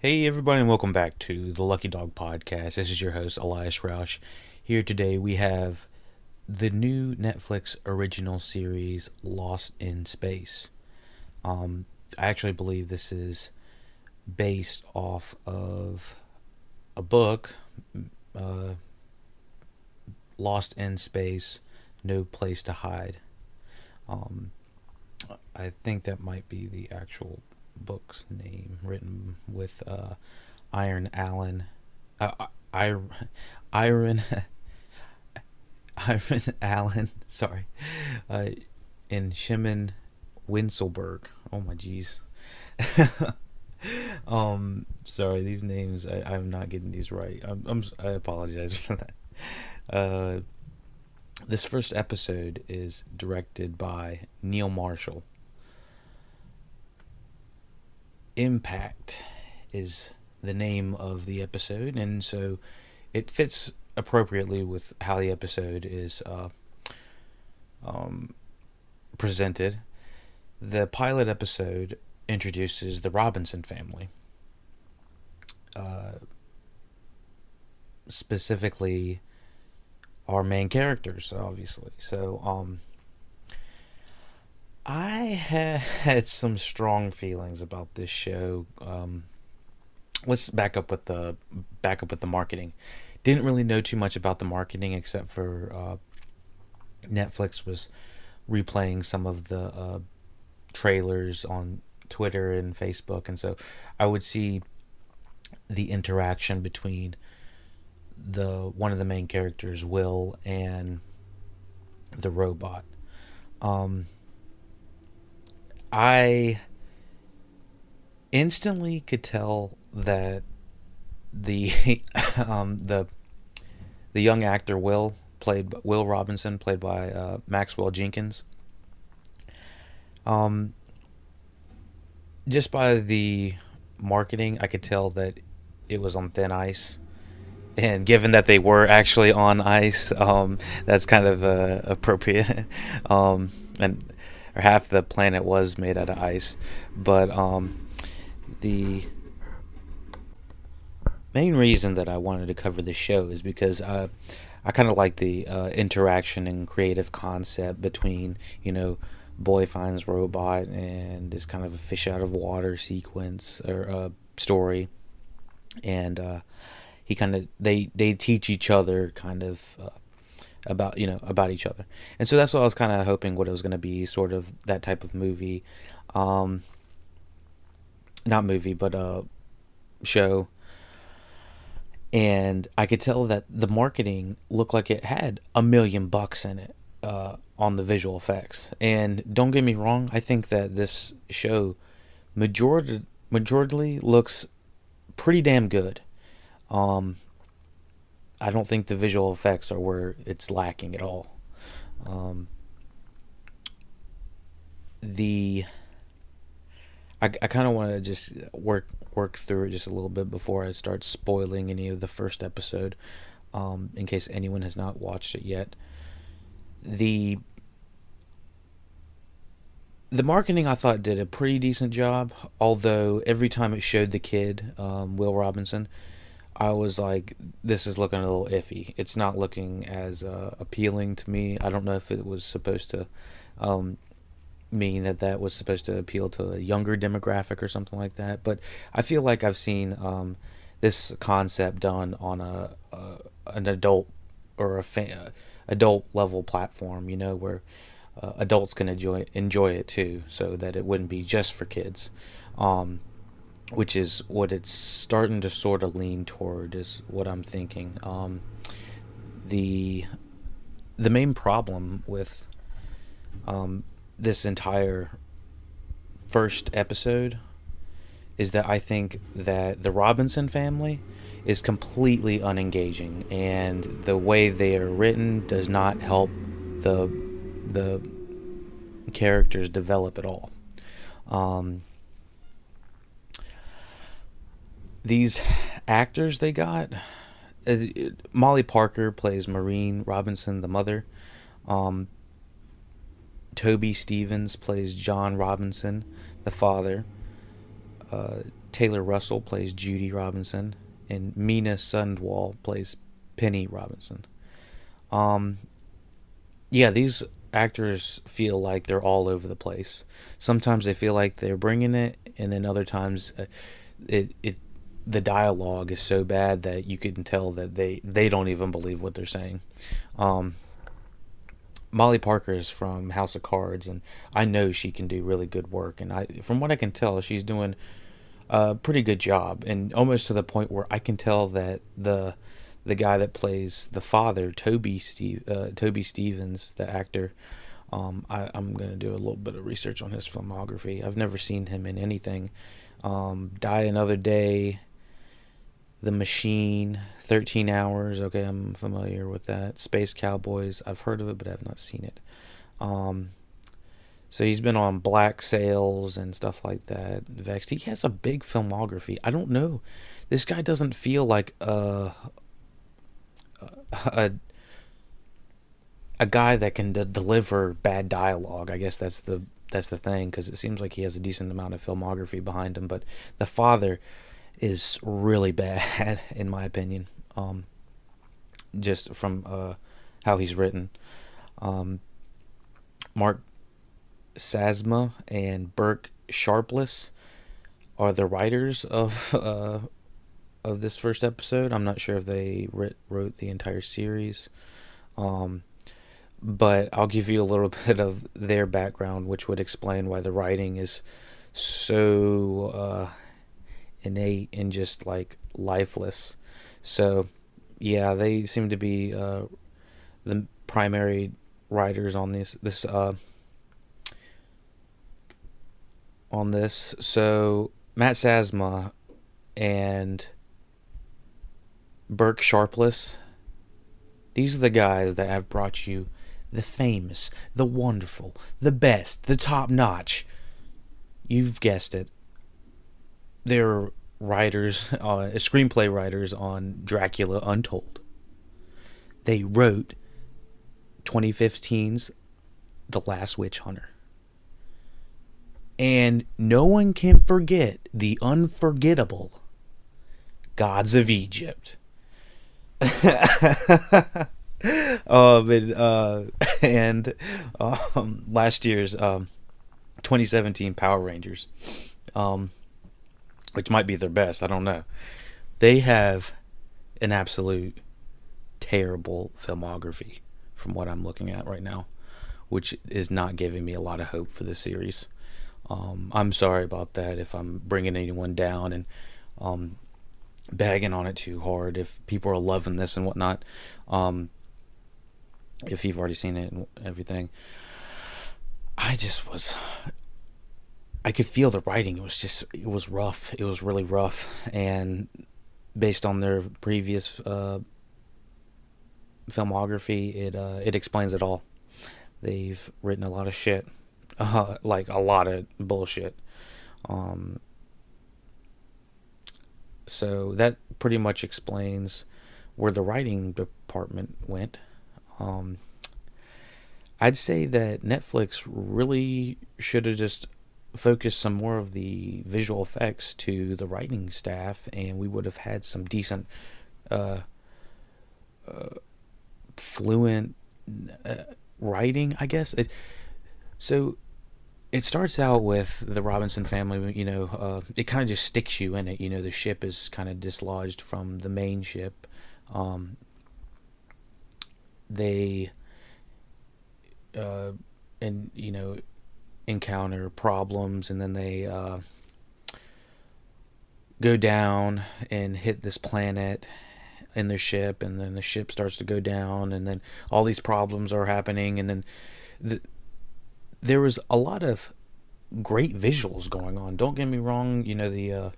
Hey everybody and welcome back to the LuckyDog podcast. This is your host Elias Rauch. Here today we have the new Netflix original series Lost in Space. I actually believe this is based off of a book, uh, Lost in Space, No Place to Hide. Um, I think that might be the actual book's name, written with Iron Allen, I, Iron Irwin Allen, sorry, uh, and Shimon Winselberg. Oh my jeez. Sorry, these names I'm not getting these right. I apologize for that. Uh, this first episode is directed by Neil Marshall. Impact is the name of the episode, and so it fits appropriately with how the episode is um, presented. The pilot episode introduces the Robinson family, uh, specifically our main characters, obviously. So, I had some strong feelings about this show. Let's back up with the marketing. Didn't really know too much about the marketing except for Netflix was replaying some of the trailers on Twitter and Facebook, and so I would see the interaction between the one of the main characters, Will, and the robot. Um, I instantly could tell that the the young actor Will Robinson, played by Maxwell Jenkins. Um, just by the marketing, I could tell that it was on thin ice. And given that they were actually on ice, that's kind of appropriate. And or half the planet was made out of ice, but the main reason that I wanted to cover this show is because I kind of like the interaction and creative concept between, boy finds robot and this kind of a fish out of water sequence or story, and he kind of they teach each other kind of about each other, and so that's what I was kind of hoping what it was going to be, sort of that type of movie, um, not movie but show. And I could tell that the marketing looked like it had $1 million in it, on the visual effects. And don't get me wrong, I think that this show majority looks pretty damn good. Um, I don't think the visual effects are where it's lacking at all. Um, the I kind of want to just work through it just a little bit before I start spoiling any of the first episode, in case anyone has not watched it yet. The the marketing, I thought, did a pretty decent job, although every time it showed the kid, Will Robinson, I was like, this is looking a little iffy. It's not looking as appealing to me. I don't know if it was supposed to um, mean that was supposed to appeal to a younger demographic or something like that. But I feel like I've seen this concept done on an adult or adult level platform, where adults can enjoy it too, so that it wouldn't be just for kids. Which is what it's starting to sort of lean toward, is what I'm thinking. The the main problem with this entire first episode is that I think that the Robinson family is completely unengaging, and the way they are written does not help the characters develop at all. Um, these actors they got, Molly Parker plays Maureen Robinson, the mother. Um, Toby Stevens plays John Robinson, the father. Taylor Russell plays Judy Robinson, and Mina Sundwall plays Penny Robinson. Um, yeah, these actors feel like they're all over the place. Sometimes they feel like they're bringing it, and then other times it the dialogue is so bad that you can tell that they don't even believe what they're saying. Um, Molly Parker is from House of Cards, and I know she can do really good work. And from what I can tell, she's doing a pretty good job, and almost to the point where I can tell that the guy that plays the father, Toby Stevens, the actor. I'm gonna do a little bit of research on his filmography. I've never seen him in anything. Die Another Day, The Machine, 13 Hours. Okay, I'm familiar with that. Space Cowboys. I've heard of it, but I have not seen it. Um, so he's been on Black Sails and stuff like that. Vexed. He has a big filmography. I don't know. This guy doesn't feel like a a guy that can deliver bad dialogue. I guess that's the thing, because it seems like he has a decent amount of filmography behind him. But the father is really bad in my opinion. Just from how he's written. Um, Mark Sasma and Burke Sharpless are the writers of this first episode. I'm not sure if they wrote the entire series. Um, but I'll give you a little bit of their background, which would explain why the writing is so innate and just like lifeless. So, yeah, they seem to be the primary writers on this. So Matt Sasma and Burke Sharpless, these are the guys that have brought you the famous, the wonderful, the best, the top notch. You've guessed it. They're writers, screenplay writers on Dracula Untold. They wrote 2015's The Last Witch Hunter. And no one can forget the unforgettable Gods of Egypt. And last year's 2017 Power Rangers, which might be their best. I don't know. They have an absolute terrible filmography from what I'm looking at right now, which is not giving me a lot of hope for this series. I'm sorry about that if I'm bringing anyone down and bagging on it too hard. If people are loving this and whatnot, if you've already seen it and everything, I could feel the writing. It was rough. It was really rough, and based on their previous filmography, it explains it all. They've written a lot of shit, like a lot of bullshit. So that pretty much explains where the writing department went. I'd say that Netflix really should have just focused some more of the visual effects to the writing staff, and we would have had some decent, fluent writing, I guess. So it starts out with the Robinson family. It kind of just sticks you in it. The ship is kind of dislodged from the main ship. They encounter problems, and then they go down and hit this planet in their ship, and then the ship starts to go down, and then all these problems are happening, and then there was a lot of great visuals going on. Don't get me wrong, the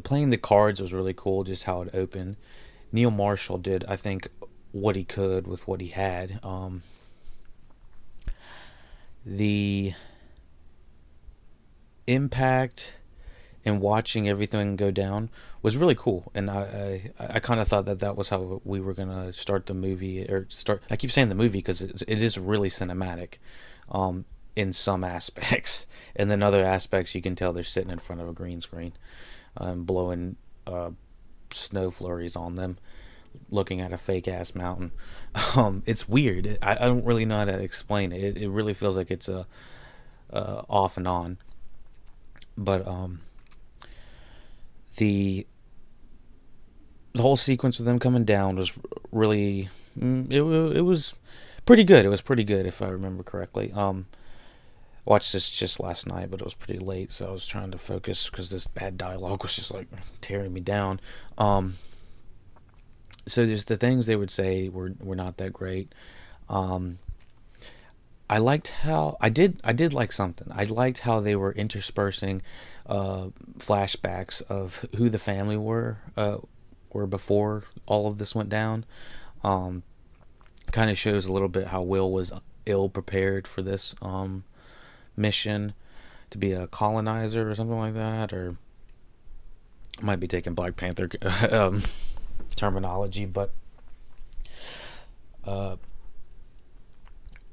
playing the cards was really cool, just how it opened. Neil Marshall did, I think, what he could with what he had. The impact and watching everything go down was really cool, and I kind of thought that was how we were gonna start the movie, or start. I keep saying the movie because it is really cinematic. in some aspects, and then other aspects you can tell they're sitting in front of a green screen, blowing snow flurries on them, looking at a fake ass mountain. It's weird. I don't really know how to explain it. It really feels like it's a off and on, but the the whole sequence of them coming down was really it was pretty good. It was pretty good if I remember correctly. Watched this just last night, but it was pretty late, so I was trying to focus because this bad dialogue was just like tearing me down. So just the things they would say were not that great. Um, I liked how I did like something. I liked how they were interspersing uh, flashbacks of who the family were before all of this went down. Um, Kind of shows a little bit how Will was ill prepared for this mission to be a colonizer or something like that, or might be taking Black Panther um, terminology, but uh,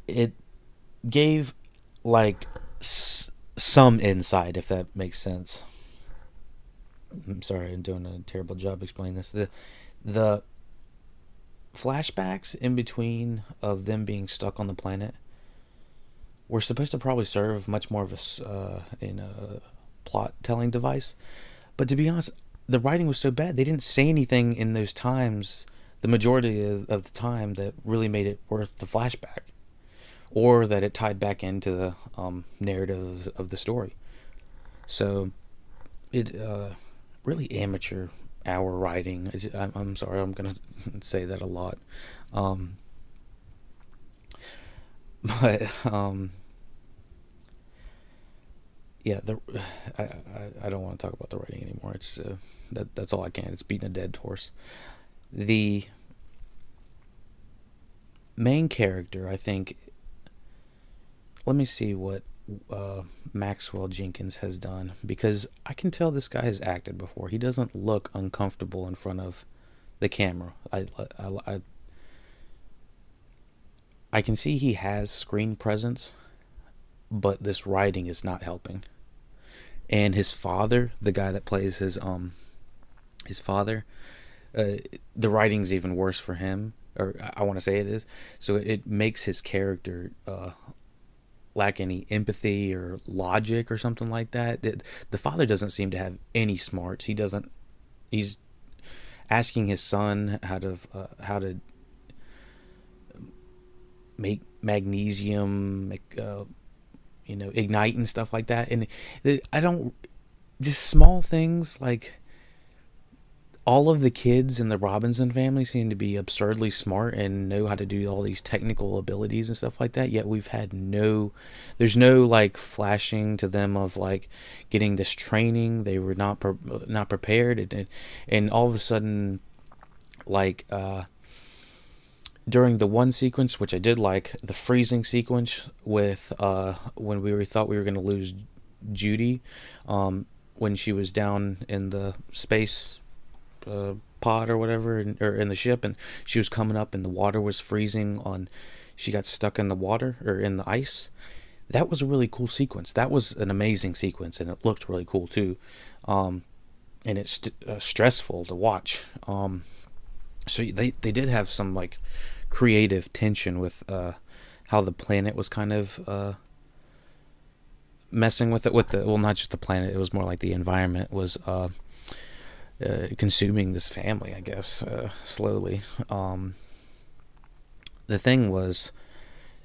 it gave like some insight, if that makes sense. I'm sorry, I'm doing a terrible job explaining this. The flashbacks in between of them being stuck on the planet were supposed to probably serve much more of in a plot telling device. But to be honest, the writing was so bad they didn't say anything in those times. The majority of the time that really made it worth the flashback, or that it tied back into the narrative of the story. So it really amateur hour writing. I'm sorry, I'm gonna say that a lot, um, but yeah, I don't want to talk about the writing anymore. It's that's all I can. It's beating a dead horse. The main character, I think. Let me see what Maxwell Jenkins has done, because I can tell this guy has acted before. He doesn't look uncomfortable in front of the camera. I can see he has screen presence, but this writing is not helping. And his father, the guy that plays his father, uh, the writing's even worse for him, or I want to say it is. So it makes his character lack any empathy or logic or something like that. The father doesn't seem to have any smarts. He doesn't. He's asking his son how to make magnesium, ignite and stuff like that. And I don't, just small things like all of the kids in the Robinson family seem to be absurdly smart and know how to do all these technical abilities and stuff like that. Yet there's no like flashing to them of like getting this training. They were not prepared, and all of a sudden, like during the one sequence, which I did like, the freezing sequence with when thought we were gonna lose Judy, when she was down in the space pod or whatever, or in the ship, and she was coming up and the water was freezing on, she got stuck in the water or in the ice. That was a really cool sequence. That was an amazing sequence, and it looked really cool too. And it's stressful to watch. So they did have some like creative tension with how the planet was kind of messing with it, with the, well, not just the planet, it was more like the environment was consuming this family, I guess, slowly. The thing was,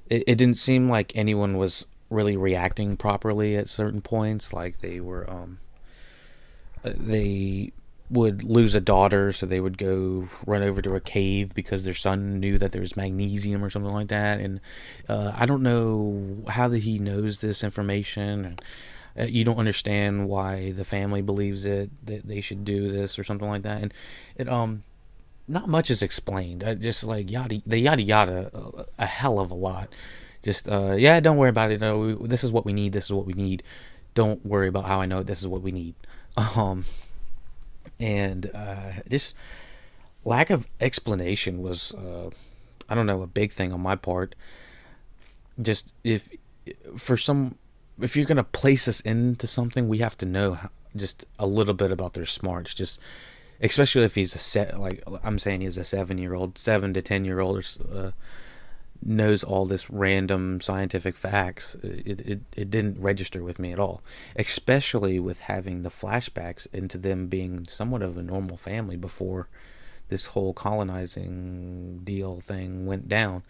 it didn't seem like anyone was really reacting properly at certain points. Like they would lose a daughter, so they would go run over to a cave because their son knew that there was magnesium or something like that. And I don't know how that he knows this information. And you don't understand why the family believes it, that they should do this or something like that. And it not much is explained. Just like yada yada a hell of a lot. Just yeah, don't worry about it. No, this is what we need. This is what we need. Don't worry about how I know it. This is what we need. Um, and just lack of explanation was I don't know, a big thing on my part. Just for some, if you're gonna place us into something, we have to know just a little bit about their smarts. Just especially if he's a set, like I'm saying, he's a 7-year-old, 7 to 10-year-old, knows all this random scientific facts. It didn't register with me at all, especially with having the flashbacks into them being somewhat of a normal family before this whole colonizing deal thing went down.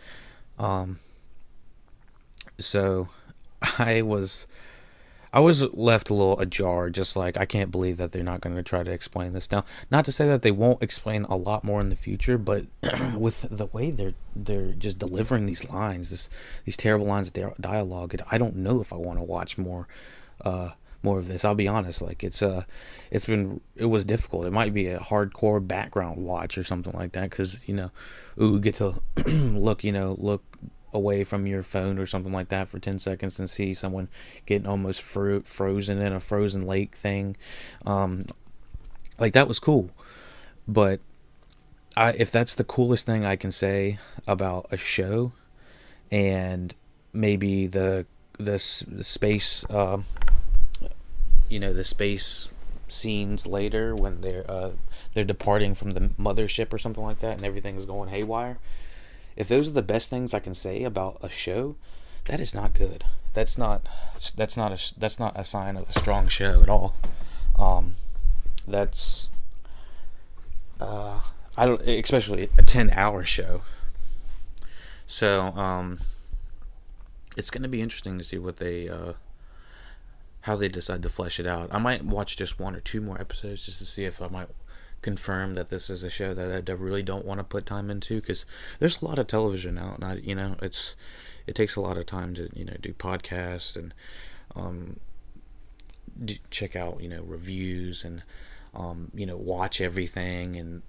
Um, so I was I was left a little ajar, just like I can't believe that they're not going to try to explain this now. Not to say that they won't explain a lot more in the future, but with the way they're just delivering these lines, these terrible lines of dialogue, I don't know if I want to watch uh, more of this. I'll be honest, like it was difficult. It might be a hardcore background watch or something like that, because ooh, get to look away from your phone or something like that for 10 seconds and see someone getting almost frozen in a frozen lake thing. Um, like that was cool. But if that's the coolest thing I can say about a show, and maybe the space, the space scenes later when they're departing from the mothership or something like that, and everything's going haywire. If those are the best things I can say about a show, that is not good. That's not a sign of a strong show at all. Um, that's I don't, especially a 10-hour show. So it's going to be interesting to see what they how they decide to flesh it out. I might watch just one or two more episodes just to see if I might confirm that this is a show that I really don't want to put time into, because there's a lot of television out, and it takes a lot of time to do podcasts and um, check out reviews and watch everything, and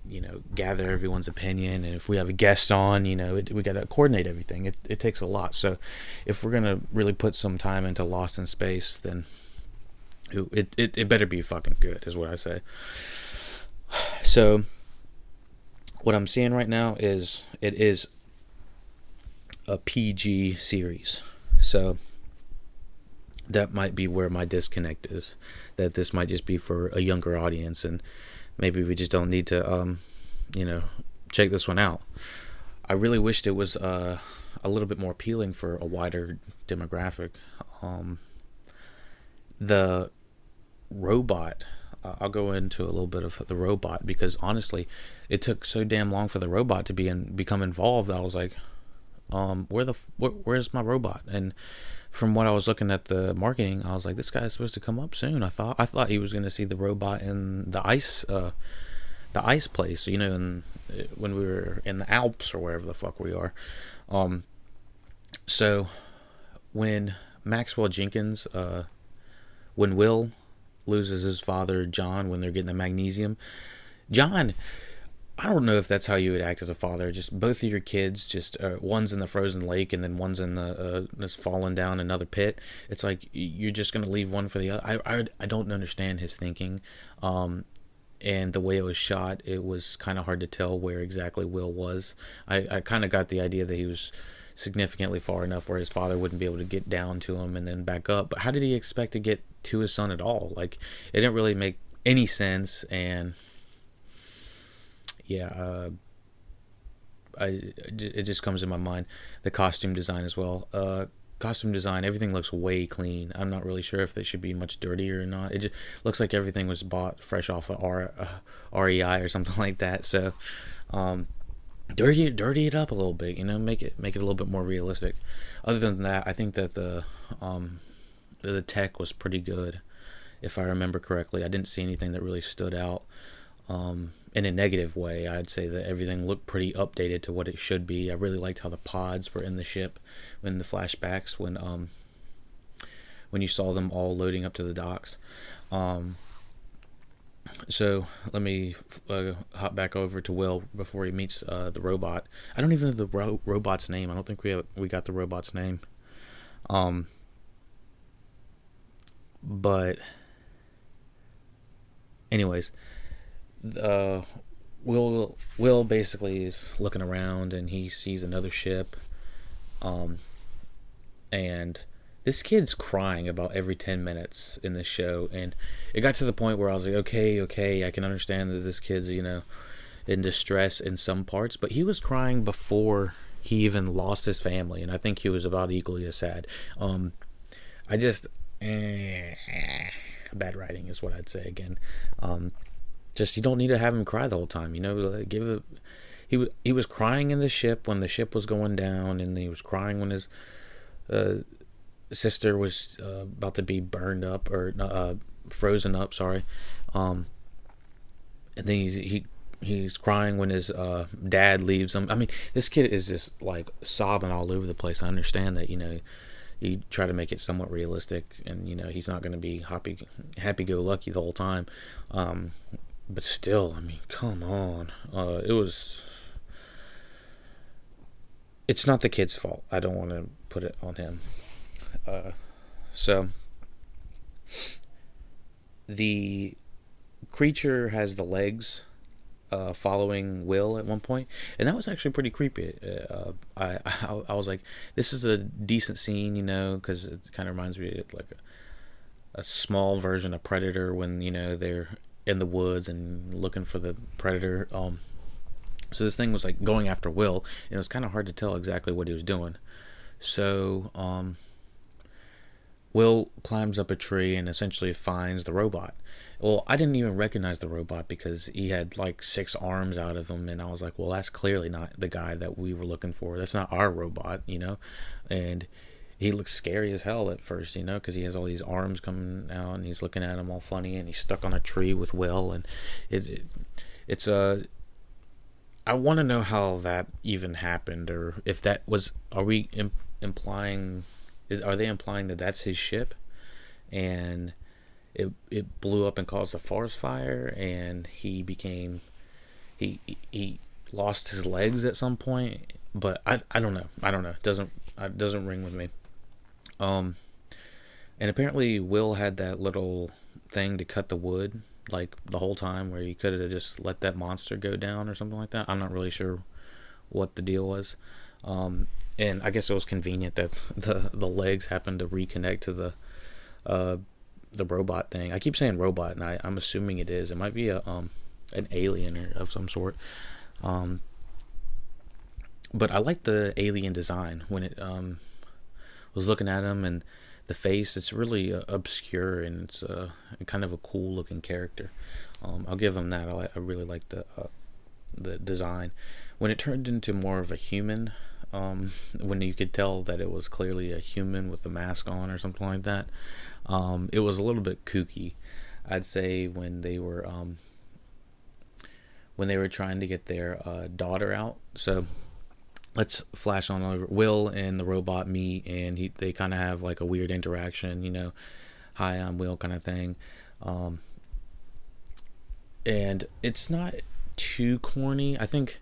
gather everyone's opinion, and if we have a guest on, we got to coordinate everything. It takes a lot. So if we're gonna really put some time into Lost in Space, then it better be fucking good, is what I say. So what I'm seeing right now is it is a PG series. So that might be where my disconnect is, that this might just be for a younger audience, and maybe we just don't need to check this one out. I really wished it was a little bit more appealing for a wider demographic. The robot, I'll go into a little bit of the robot, because honestly it took so damn long for the robot to become involved. I was like, where's my robot? And from what I was looking at the marketing, I was like, this guy's supposed to come up soon. I thought he was going to see the robot in the ice place, when we were in the Alps or wherever the fuck we are. So when Maxwell Jenkins, when Will loses his father John, when they're getting the magnesium, John, I don't know if that's how you would act as a father. Just both of your kids, just one's in the frozen lake and then one's in the just falling down another pit. It's like you're just gonna leave one for the other. I don't understand his thinking, and the way it was shot, it was kind of hard to tell where exactly Will was. I kind of got the idea that he was significantly far enough where his father wouldn't be able to get down to him and then back up. But how did he expect to get to his son at all? Like, it didn't really make any sense. And yeah, it just comes in my mind. The costume design as well. Costume design, everything looks way clean. I'm not really sure if they should be much dirtier or not. It just looks like everything was bought fresh off of REI or something like that. So dirty it up a little bit, make it a little bit more realistic. Other than that, I think that the tech was pretty good, if I remember correctly. I didn't see anything that really stood out in a negative way. I'd say that everything looked pretty updated to what it should be. I really liked how the pods were in the ship when the flashbacks, when you saw them all loading up to the docks. So let me hop back over to Will before he meets the robot. I don't even know the robot's name. I don't think we got the robot's name. But anyways, Will basically is looking around and he sees another ship, and this kid's crying about every 10 minutes in this show, and it got to the point where I was like, okay, I can understand that this kid's, in distress in some parts, but he was crying before he even lost his family, and I think he was about equally as sad. I just bad writing is what I'd say again. Just, you don't need to have him cry the whole time. Like, give it. He was crying in the ship when the ship was going down, and he was crying when his sister was about to be burned up or frozen up. Sorry, and then he's crying when his dad leaves him. I mean, this kid is just like sobbing all over the place. I understand that, you try to make it somewhat realistic, and he's not going to be happy-go-lucky the whole time. But still, I mean, come on. It's not the kid's fault. I don't want to put it on him. So the creature has the legs following Will at one point, and that was actually pretty creepy. I was like, this is a decent scene, because it kind of reminds me of like a small version of Predator when they're in the woods and looking for the predator. So this thing was like going after Will, and it was kind of hard to tell exactly what he was doing. So Will climbs up a tree and essentially finds the robot. Well, I didn't even recognize the robot because he had like 6 arms out of him, and I was like, well, that's clearly not the guy that we were looking for. That's not our robot, and he looks scary as hell at first, because he has all these arms coming out, and he's looking at him all funny, and he's stuck on a tree with Will, and it's I want to know how that even happened, or if that was, are we implying, are they implying that that's his ship, and it blew up and caused a forest fire, and he lost his legs at some point, but I don't know, it doesn't ring with me. And apparently Will had that little thing to cut the wood like the whole time, where he could have just let that monster go down or something like that. I'm not really sure what the deal was. And I guess it was convenient that the legs happened to reconnect to the robot thing. I keep saying robot, and I'm assuming it is. It might be an alien or of some sort. But I like the alien design when it was looking at him, and the face. It's really obscure, and it's kind of a cool looking character. I'll give him that. I really like the design. When it turned into more of a human, when you could tell that it was clearly a human with a mask on or something like that, it was a little bit kooky. I'd say when they were trying to get their daughter out. So let's flash on over. Will and the robot meet, and they kind of have like a weird interaction, hi, I'm Will kind of thing. And it's not too corny. I think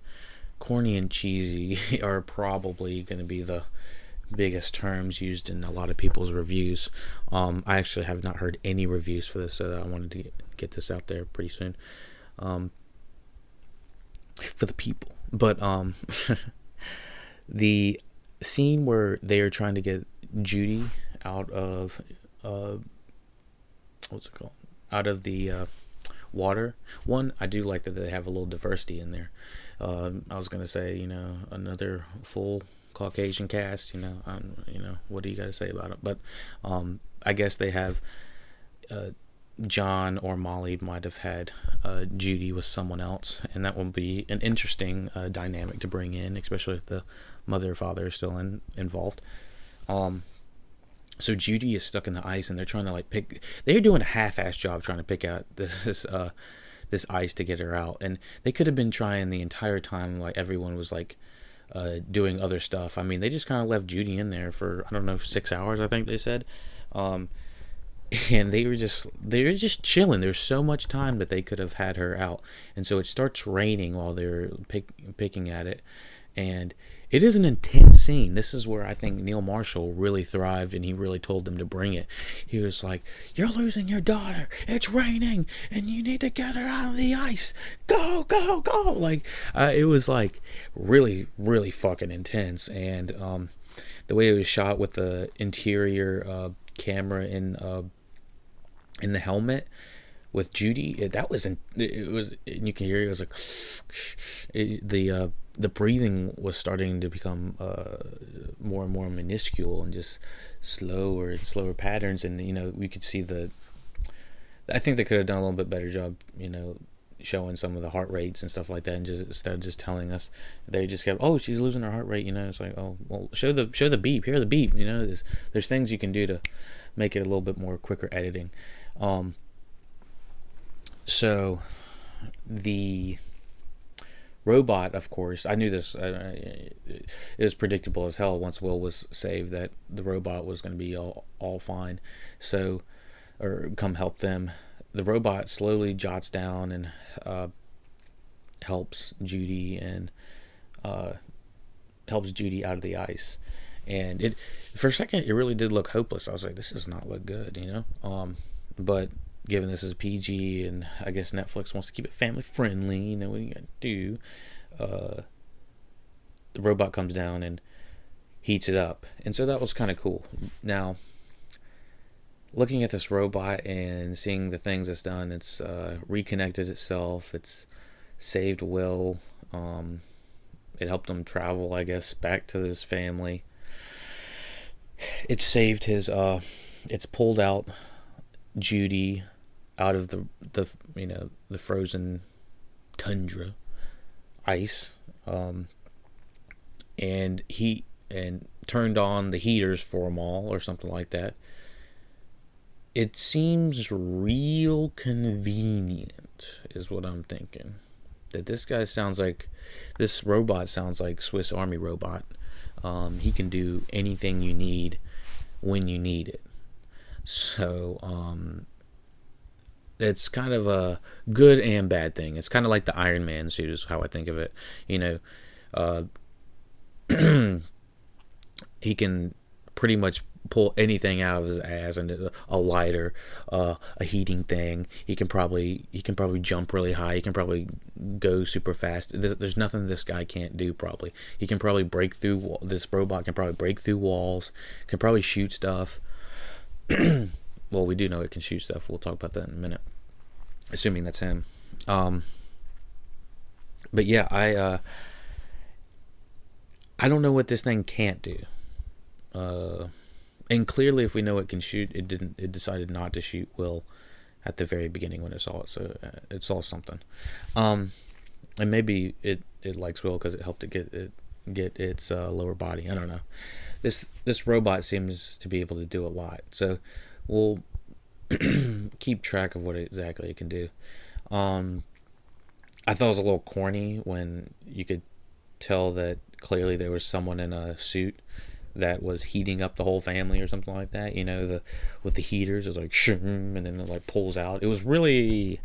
corny and cheesy are probably going to be the biggest terms used in a lot of people's reviews. I actually have not heard any reviews for this, so I wanted to get this out there pretty soon for the people. But the scene where they are trying to get Judy out of what's it called, out of the water. One, I do like that they have a little diversity in there. I was gonna say, another full Caucasian cast. What do you got to say about it? But I guess they have John or Molly might have had Judy with someone else, and that will be an interesting dynamic to bring in, especially if the mother or father is still involved. So Judy is stuck in the ice, and they're trying to they're doing a half-ass job trying to pick out this ice to get her out, and they could have been trying the entire time, like everyone was doing other stuff. I mean, they just kind of left Judy in there for, I don't know, 6 hours, I think they said. And they were just chilling. There's so much time that they could have had her out. And so it starts raining while they're picking at it. And it is an intense scene. This is where I think Neil Marshall really thrived, and he really told them to bring it. He was like, "You're losing your daughter. It's raining, and you need to get her out of the ice. Go, go, go!" It was really, really fucking intense. And the way it was shot with the interior camera in the helmet with Judy, that was it was, and you can hear it was like the breathing was starting to become more and more minuscule and just slower and slower patterns, and we could see I think they could have done a little bit better job, showing some of the heart rates and stuff like that, and just instead of just telling us, they just kept, oh, she's losing her heart rate, it's like, oh, well, show the beep, hear the beep, there's things you can do to make it a little bit more quicker editing. So the robot, of course, I knew this, it was predictable as hell once Will was saved that the robot was going to be all fine, or come help them. The robot slowly jots down and helps Judy out of the ice. And for a second, it really did look hopeless. I was like, this does not look good, But given this is PG, and I guess Netflix wants to keep it family friendly, what you gotta do? The robot comes down and heats it up, and so that was kind of cool. Now, looking at this robot and seeing the things it's done, it's reconnected itself, it's saved Will, it helped him travel, I guess, back to his family. It saved it's pulled out Judy out of the frozen tundra ice, and turned on the heaters for them all, or something like that. It seems real convenient, is what I'm thinking. That this robot sounds like Swiss Army robot. He can do anything you need when you need it. So, it's kind of a good and bad thing. It's kind of like the Iron Man suit is how I think of it. He can pretty much pull anything out of his ass, and a lighter, a heating thing. He can probably jump really high. He can probably go super fast. There's nothing this guy can't do. Probably he can probably break through. This robot can probably break through walls. Can probably shoot stuff. Well, we do know it can shoot stuff. We'll talk about that in a minute, assuming that's him. But yeah, I don't know what this thing can't do. And clearly, if we know it can shoot, it decided not to shoot Will at the very beginning when it saw it. So it saw something. And maybe it likes Will because it helped it get its lower body. I don't know. This robot seems to be able to do a lot. So we'll keep track of what exactly it can do. I thought it was a little corny when you could tell that clearly there was someone in a suit that was heating up the whole family or something like that. With the heaters, it was like shoom, and then it like pulls out. It was really,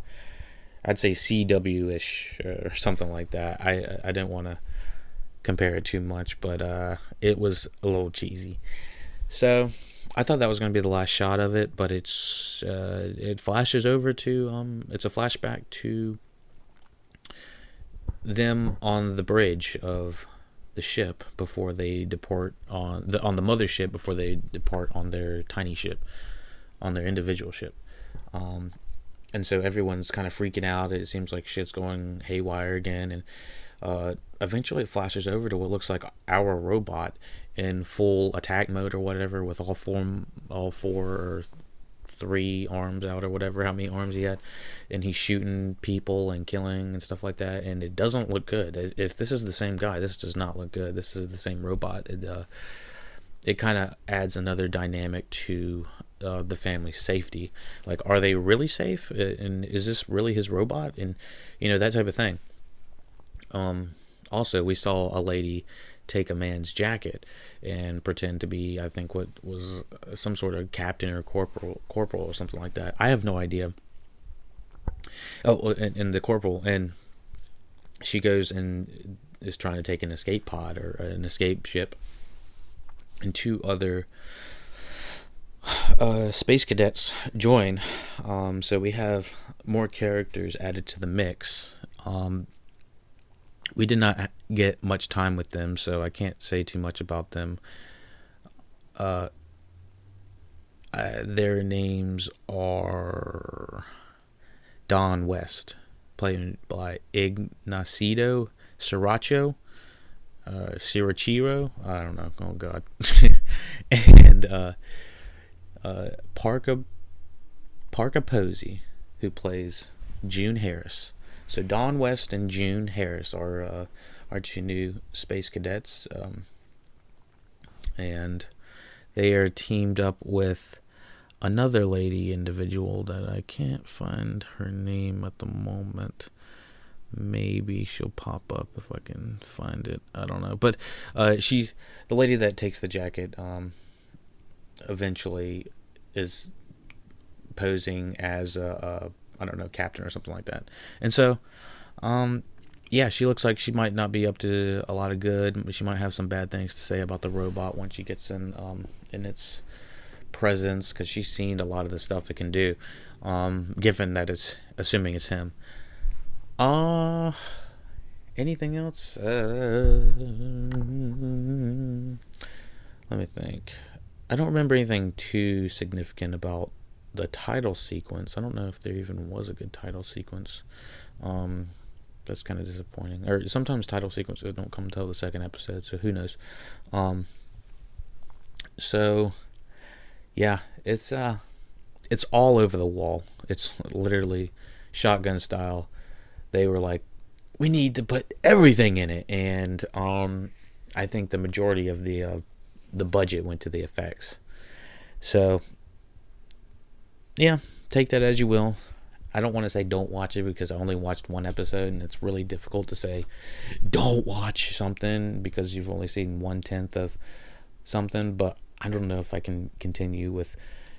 I'd say CW-ish or something like that. I didn't want to compare it too much, but it was a little cheesy. So I thought that was going to be the last shot of it, but it flashes over to it's a flashback to them on the bridge of the ship before they depart on the mothership, before they depart on their tiny ship, on their individual ship. And so everyone's kind of freaking out. It seems like shit's going haywire again, and eventually it flashes over to what looks like our robot in full attack mode or whatever, with all four or three arms out or whatever, how many arms he had, and he's shooting people and killing and stuff like that, and it doesn't look good. If this is the same guy, this does not look good. This is the same robot. It kind of adds another dynamic to the family's safety. Like, are they really safe? And is this really his robot? And that type of thing. Also, we saw a lady take a man's jacket and pretend to be, I think, what was some sort of captain or corporal or something like that. I have no idea. Oh, and the corporal, and she goes and is trying to take an escape pod or an escape ship, and two other space cadets join. So we have more characters added to the mix. We did not get much time with them, so I can't say too much about them. Their names are Don West, played by Ignacio Sriracho, Sirachiro, I don't know, oh god, and Parka Posey, who plays June Harris. So Don West and June Harris are two new space cadets, and they are teamed up with another lady individual that I can't find her name at the moment. Maybe she'll pop up if I can find it. I don't know. But she's the lady that takes the jacket. Eventually is posing as a I don't know, captain or something like that. And so, yeah, she looks like she might not be up to a lot of good. She might have some bad things to say about the robot once she gets in its presence, because she's seen a lot of the stuff it can do, given that it's, assuming it's him. Anything else? Let me think. I don't remember anything too significant about the title sequence. I don't know if there even was a good title sequence. That's kind of disappointing. Or sometimes title sequences don't come until the second episode, so who knows. So yeah, it's all over the wall. It's literally shotgun style. They were like, we need to put everything in it, and I think the majority of the budget went to the effects. So yeah, take that as you will. I don't want to say don't watch it, because I only watched one episode, and it's really difficult to say don't watch something because you've only seen 1/10 of something. But I don't know if I can continue with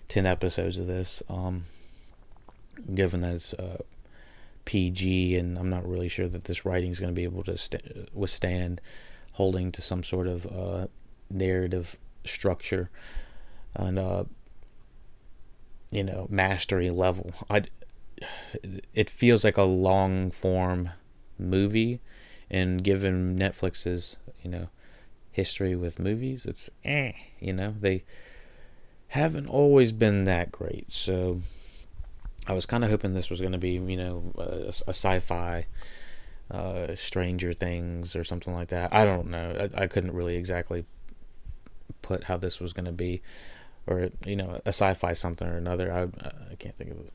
10 episodes of this, given that it's PG, and I'm not really sure that this writing is going to be able to withstand holding to some sort of narrative structure and mastery level. It feels like a long form movie, and given Netflix's history with movies, it's they haven't always been that great. So I was kind of hoping this was going to be a sci-fi Stranger Things or something like that. I don't know. I couldn't really exactly put how this was going to be, or a sci-fi something or another. I can't think of it.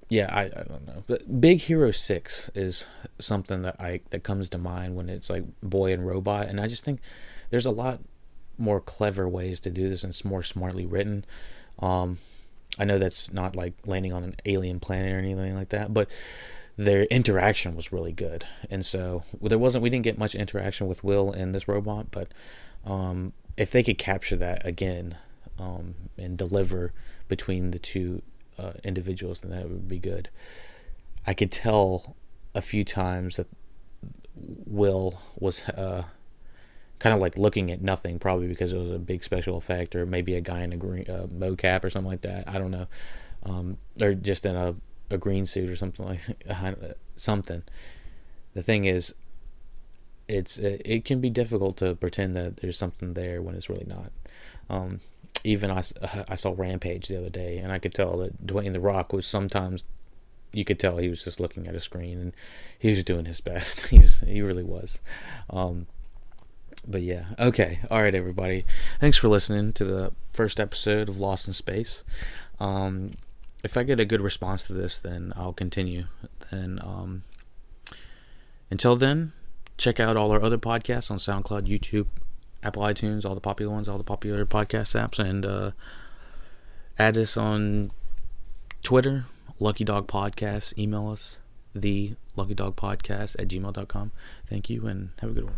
I don't know. But Big Hero 6 is something that comes to mind when it's like boy and robot, and I just think there's a lot more clever ways to do this, and it's more smartly written. I know that's not like landing on an alien planet or anything like that, but their interaction was really good. And so we didn't get much interaction with Will and this robot, but if they could capture that again and deliver between the two individuals, then that would be good. I could tell a few times that Will was kind of like looking at nothing, probably because it was a big special effect, or maybe a guy in a green mocap or something like that. I don't know, or just in a green suit or something like something. The thing is, it can be difficult to pretend that there's something there when it's really not. Even I saw Rampage the other day, and I could tell that Dwayne The Rock was sometimes, you could tell he was just looking at a screen, and he was doing his best. He really was. But yeah, okay, all right, everybody. Thanks for listening to the first episode of Lost in Space. If I get a good response to this, then I'll continue. And until then, check out all our other podcasts on SoundCloud, YouTube, Apple iTunes, all the popular ones, all the popular podcast apps, and add us on Twitter, LuckyDog Podcast. Email us, the LuckyDog Podcast at gmail.com. Thank you, and have a good one.